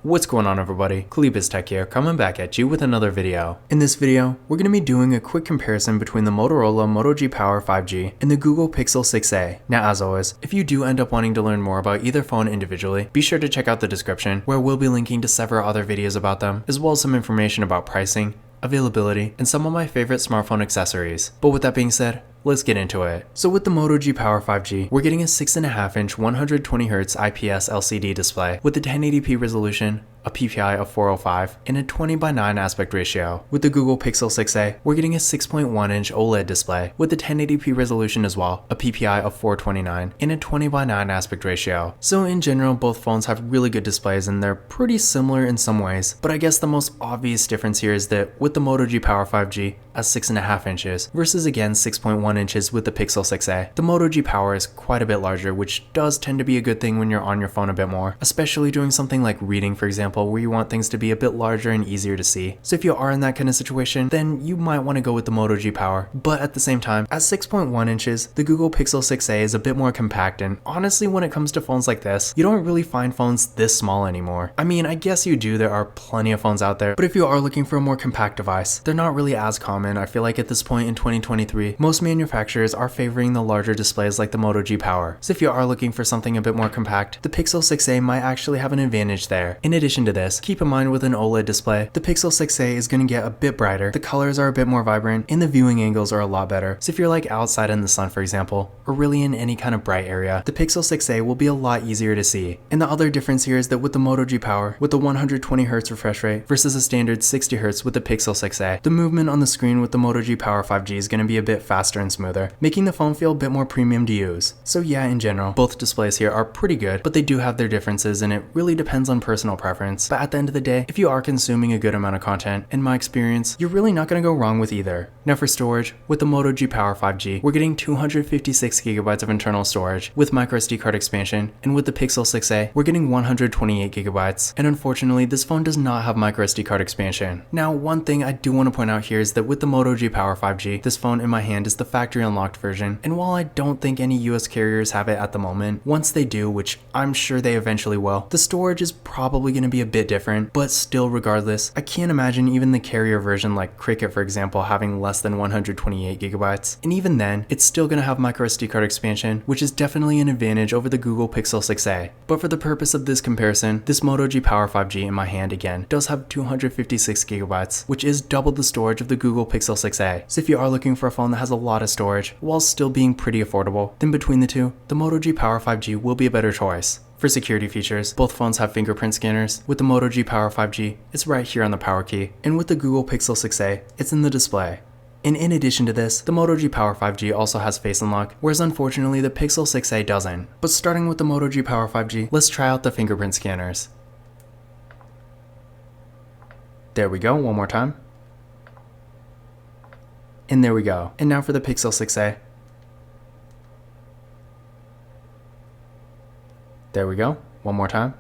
What's going on, everybody? Tech here, coming back at you with another video. In this video, we're going to be doing a quick comparison between the Motorola Moto G Power 5G and the Google Pixel 6a. Now, as always, if you do end up wanting to learn more about either phone individually, be sure to check out the description where we'll be linking to several other videos about them, as well as some information about pricing, availability, and some of my favorite smartphone accessories. But with that being said, let's get into it. So with the Moto G Power 5G, we're getting a 6.5-inch 120Hz IPS LCD display with a 1080p resolution, a PPI of 405, and a 20:9 aspect ratio. With the Google Pixel 6a, we're getting a 6.1-inch OLED display with a 1080p resolution as well, a PPI of 429, and a 20:9 aspect ratio. So in general, both phones have really good displays and they're pretty similar in some ways, but I guess the most obvious difference here is that with the Moto G Power 5G at 6.5 inches versus again 6.1 inches with the Pixel 6a, the Moto G Power is quite a bit larger, which does tend to be a good thing when you're on your phone a bit more, especially doing something like reading, for example, where you want things to be a bit larger and easier to see. So if you are in that kind of situation, then you might want to go with the Moto G Power. But at the same time, at 6.1 inches, the Google Pixel 6a is a bit more compact, and honestly, when it comes to phones like this, you don't really find phones this small anymore. I mean, I guess you do, there are plenty of phones out there, but if you are looking for a more compact device, they're not really as common. I feel like at this point in 2023, most manufacturers are favoring the larger displays like the Moto G Power. So if you are looking for something a bit more compact, the Pixel 6a might actually have an advantage there. In addition to this, keep in mind with an OLED display, the Pixel 6a is going to get a bit brighter, the colors are a bit more vibrant, and the viewing angles are a lot better. So if you're like outside in the sun, for example, or really in any kind of bright area, the Pixel 6a will be a lot easier to see. And the other difference here is that with the Moto G Power, with the 120Hz refresh rate versus a standard 60Hz with the Pixel 6a, the movement on the screen with the Moto G Power 5G is going to be a bit faster and smoother, making the phone feel a bit more premium to use. So yeah, in general, both displays here are pretty good, but they do have their differences and it really depends on personal preference. But at the end of the day, if you are consuming a good amount of content, in my experience, you're really not going to go wrong with either. Now for storage, with the Moto G Power 5G, we're getting 256GB of internal storage with microSD card expansion, and with the Pixel 6a, we're getting 128GB, and unfortunately, this phone does not have microSD card expansion. Now, one thing I do want to point out here is that with the Moto G Power 5G, this phone in my hand is the factory unlocked version, and while I don't think any US carriers have it at the moment, once they do, which I'm sure they eventually will, the storage is probably going to be a bit different, but still regardless, I can't imagine even the carrier version like Cricket, for example, having less than 128GB, and even then, it's still going to have microSD card expansion, which is definitely an advantage over the Google Pixel 6a. But for the purpose of this comparison, this Moto G Power 5G in my hand again does have 256GB, which is double the storage of the Google Pixel 6a. So if you are looking for a phone that has a lot of storage while still being pretty affordable, then between the two, the Moto G Power 5G will be a better choice. For security features, both phones have fingerprint scanners. With the Moto G Power 5G, it's right here on the power key, and with the Google Pixel 6a, it's in the display. And in addition to this, the Moto G Power 5G also has Face Unlock, whereas unfortunately the Pixel 6a doesn't. But starting with the Moto G Power 5G, let's try out the fingerprint scanners. There we go, one more time. And there we go. And now for the Pixel 6a. There we go, one more time.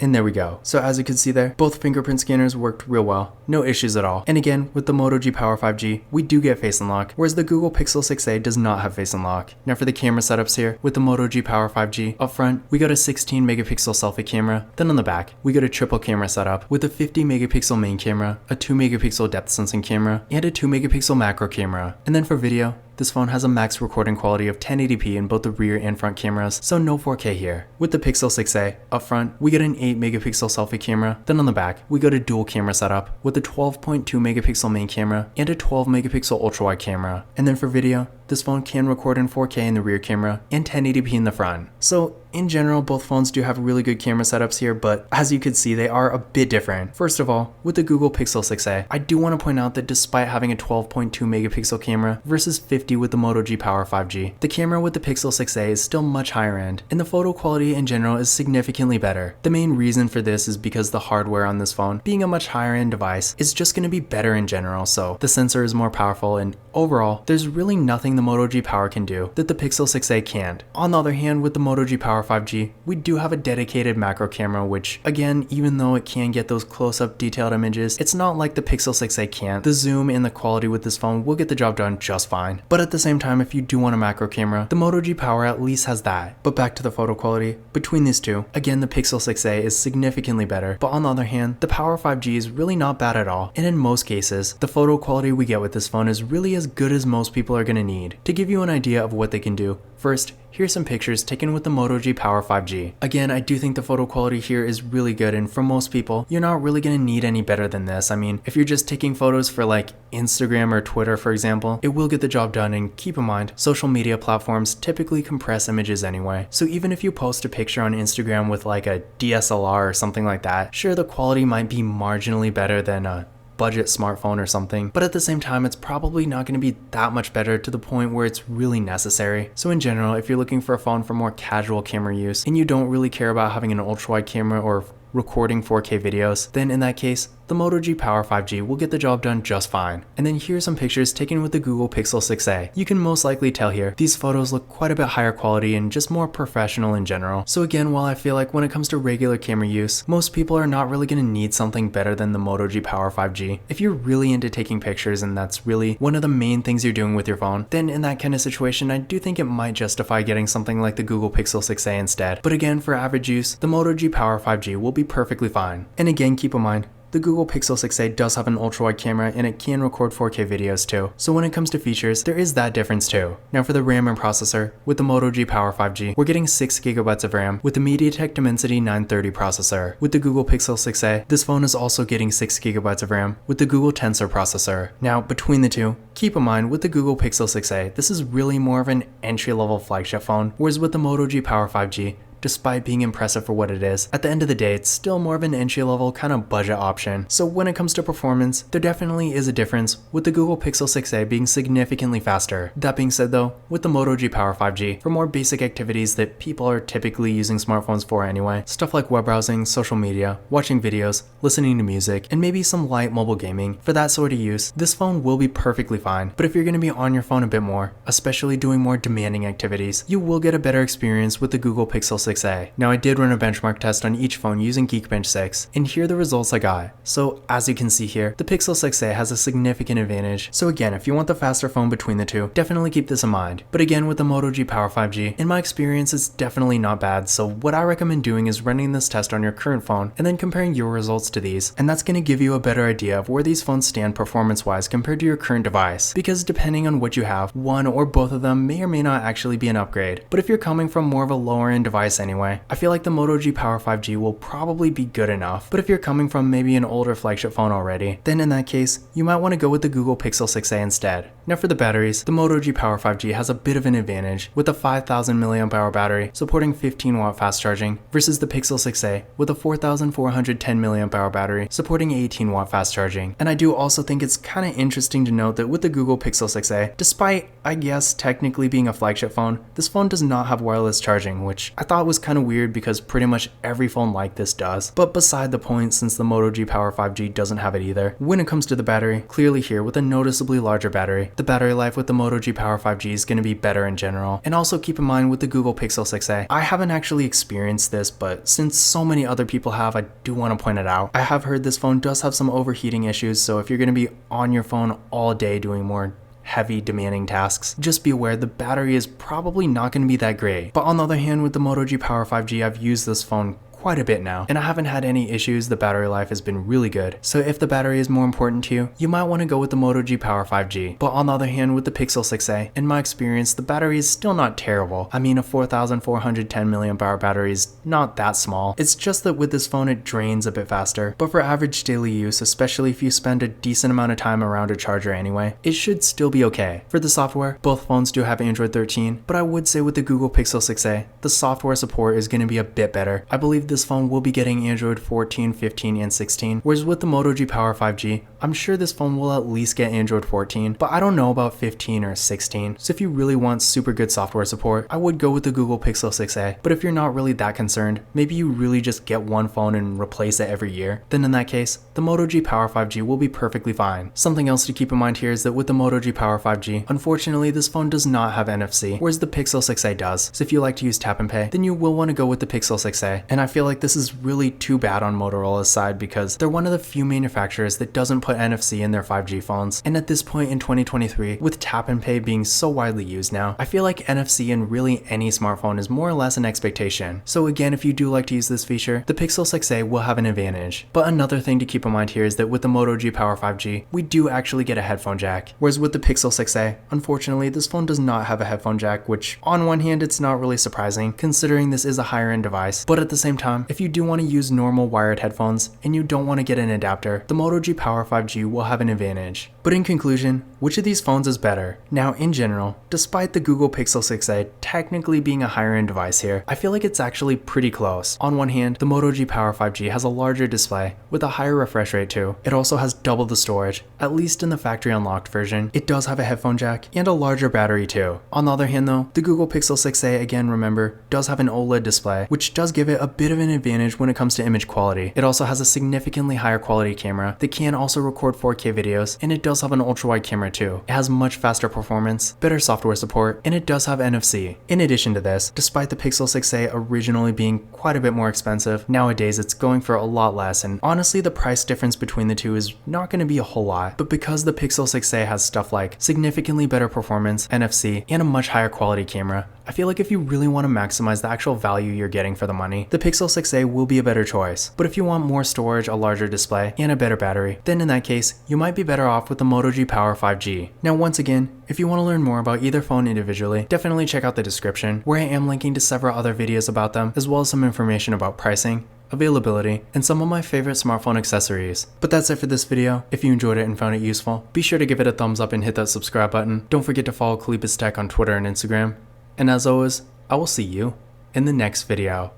And there we go. So as you can see there, both fingerprint scanners worked real well. No issues at all. And again, with the Moto G Power 5G, we do get Face Unlock, whereas the Google Pixel 6a does not have Face Unlock. Now for the camera setups here, with the Moto G Power 5G, up front, we got a 16 megapixel selfie camera. Then on the back, we got a triple camera setup with a 50 megapixel main camera, a 2 megapixel depth sensing camera, and a 2 megapixel macro camera. And then for video, this phone has a max recording quality of 1080p in both the rear and front cameras, so no 4K here. With the Pixel 6a, up front, we get an 8 megapixel selfie camera, then on the back, we got a dual camera setup with a 12.2 megapixel main camera and a 12 megapixel ultra wide camera. And then for video, this phone can record in 4K in the rear camera and 1080p in the front. So in general, both phones do have really good camera setups here, but as you can see, they are a bit different. First of all, with the Google Pixel 6a, I do want to point out that despite having a 12.2 megapixel camera versus 50 with the Moto G Power 5G, the camera with the Pixel 6a is still much higher end, and the photo quality in general is significantly better. The main reason for this is because the hardware on this phone, being a much higher end device, is just going to be better in general, so the sensor is more powerful, and overall, there's really nothing the Moto G Power can do that the Pixel 6a can't. On the other hand, with the Moto G Power Power 5G, we do have a dedicated macro camera, which again, even though it can get those close-up detailed images, it's not like the Pixel 6a can't. The zoom and the quality with this phone will get the job done just fine. But at the same time, if you do want a macro camera, the Moto G Power at least has that. But back to the photo quality, between these two, again, the Pixel 6a is significantly better, but on the other hand, the Power 5G is really not bad at all, and in most cases, the photo quality we get with this phone is really as good as most people are going to need. To give you an idea of what they can do, first, here's some pictures taken with the Moto G Power 5G. Again, I do think the photo quality here is really good, and for most people, you're not really going to need any better than this. I mean, if you're just taking photos for like Instagram or Twitter, for example, it will get the job done, and keep in mind, social media platforms typically compress images anyway. So even if you post a picture on Instagram with like a DSLR or something like that, sure, the quality might be marginally better than a budget smartphone or something, but at the same time, it's probably not going to be that much better to the point where it's really necessary. So in general, if you're looking for a phone for more casual camera use and you don't really care about having an ultra wide camera or recording 4K videos, then in that case, the Moto G Power 5G will get the job done just fine. And then here's some pictures taken with the Google Pixel 6a. You can most likely tell here, these photos look quite a bit higher quality and just more professional in general. So again, while I feel like when it comes to regular camera use, most people are not really going to need something better than the Moto G Power 5G. If you're really into taking pictures and that's really one of the main things you're doing with your phone, then in that kind of situation, I do think it might justify getting something like the Google Pixel 6a instead. But again, for average use, the Moto G Power 5G will be perfectly fine. And again, keep in mind, the Google Pixel 6a does have an ultra-wide camera and it can record 4K videos too. So when it comes to features, there is that difference too. Now for the RAM and processor, with the Moto G Power 5G, we're getting 6GB of RAM with the MediaTek Dimensity 930 processor. With the Google Pixel 6a, this phone is also getting 6GB of RAM with the Google Tensor processor. Now between the two, keep in mind with the Google Pixel 6a, this is really more of an entry-level flagship phone, whereas with the Moto G Power 5G, despite being impressive for what it is, at the end of the day, it's still more of an entry-level kind of budget option. So when it comes to performance, there definitely is a difference, with the Google Pixel 6a being significantly faster. That being said though, with the Moto G Power 5G, for more basic activities that people are typically using smartphones for anyway, stuff like web browsing, social media, watching videos, listening to music, and maybe some light mobile gaming, for that sort of use, this phone will be perfectly fine. But if you're going to be on your phone a bit more, especially doing more demanding activities, you will get a better experience with the Google Pixel 6a. Now I did run a benchmark test on each phone using Geekbench 6, and here are the results I got. So as you can see here, the Pixel 6a has a significant advantage. So again, if you want the faster phone between the two, definitely keep this in mind. But again, with the Moto G Power 5G, in my experience, it's definitely not bad. So what I recommend doing is running this test on your current phone and then comparing your results to these, and that's going to give you a better idea of where these phones stand performance-wise compared to your current device. Because depending on what you have, one or both of them may or may not actually be an upgrade. But if you're coming from more of a lower end device anyway, I feel like the Moto G Power 5G will probably be good enough. But if you're coming from maybe an older flagship phone already, then in that case, you might want to go with the Google Pixel 6a instead. Now for the batteries, the Moto G Power 5G has a bit of an advantage with a 5000 mAh battery supporting 15W fast charging versus the Pixel 6a with a 4410 mAh battery supporting 18W fast charging. And I do also think it's kind of interesting to note that with the Google Pixel 6a, despite I guess technically being a flagship phone, this phone does not have wireless charging, which I thought was kind of weird because pretty much every phone like this does. But beside the point, since the Moto G Power 5G doesn't have it either, when it comes to the battery, clearly here with a noticeably larger battery, the battery life with the Moto G Power 5G is going to be better in general. And also keep in mind with the Google Pixel 6a, I haven't actually experienced this, but since so many other people have, I do want to point it out. I have heard this phone does have some overheating issues, so if you're going to be on your phone all day doing more heavy demanding tasks, just be aware the battery is probably not going to be that great. But on the other hand, with the Moto G Power 5G, I've used this phone quite a bit now, and I haven't had any issues. The battery life has been really good. So if the battery is more important to you, you might want to go with the Moto G Power 5G. But on the other hand, with the Pixel 6a, in my experience, the battery is still not terrible. I mean, a 4410 mAh battery is not that small. It's just that with this phone, it drains a bit faster. But for average daily use, especially if you spend a decent amount of time around a charger anyway, it should still be okay. For the software, both phones do have Android 13, but I would say with the Google Pixel 6a, the software support is going to be a bit better. I believe this phone will be getting Android 14, 15, and 16, whereas with the Moto G Power 5G, I'm sure this phone will at least get Android 14, but I don't know about 15 or 16. So if you really want super good software support, I would go with the Google Pixel 6a. But if you're not really that concerned, maybe you really just get one phone and replace it every year, then in that case, the Moto G Power 5G will be perfectly fine. Something else to keep in mind here is that with the Moto G Power 5G, unfortunately this phone does not have NFC, whereas the Pixel 6a does. So if you like to use tap and pay, then you will want to go with the Pixel 6a. And I feel like this is really too bad on Motorola's side because they're one of the few manufacturers that doesn't put NFC in their 5G phones. And at this point in 2023, with tap and pay being so widely used now, I feel like NFC in really any smartphone is more or less an expectation. So again, if you do like to use this feature, the Pixel 6a will have an advantage. But another thing to keep in mind here is that with the Moto G Power 5G, we do actually get a headphone jack. Whereas with the Pixel 6a, unfortunately, this phone does not have a headphone jack, which on one hand, it's not really surprising considering this is a higher end device. But at the same time, if you do want to use normal wired headphones and you don't want to get an adapter, the Moto G Power 5G will have an advantage. But in conclusion, which of these phones is better? Now, in general, despite the Google Pixel 6a technically being a higher end device here, I feel like it's actually pretty close. On one hand, the Moto G Power 5G has a larger display with a higher refresh rate too. It also has double the storage, at least in the factory unlocked version. It does have a headphone jack and a larger battery too. On the other hand though, the Google Pixel 6a, again remember, does have an OLED display, which does give it a bit of an advantage when it comes to image quality. It also has a significantly higher quality camera that can also record 4K videos, and it does have an ultra wide camera too. It has much faster performance, better software support, and it does have NFC. In addition to this, despite the Pixel 6a originally being quite a bit more expensive, nowadays it's going for a lot less, and honestly the price difference between the two is not going to be a whole lot. But because the Pixel 6a has stuff like significantly better performance, NFC, and a much higher quality camera, I feel like if you really want to maximize the actual value you're getting for the money, the Pixel 6a will be a better choice. But if you want more storage, a larger display, and a better battery, then in that case, you might be better off with the Moto G Power 5G. Now once again, if you want to learn more about either phone individually, definitely check out the description, where I am linking to several other videos about them, as well as some information about pricing, availability, and some of my favorite smartphone accessories. But that's it for this video. If you enjoyed it and found it useful, be sure to give it a thumbs up and hit that subscribe button. Don't forget to follow Kalibas Tech on Twitter and Instagram. And as always, I will see you in the next video.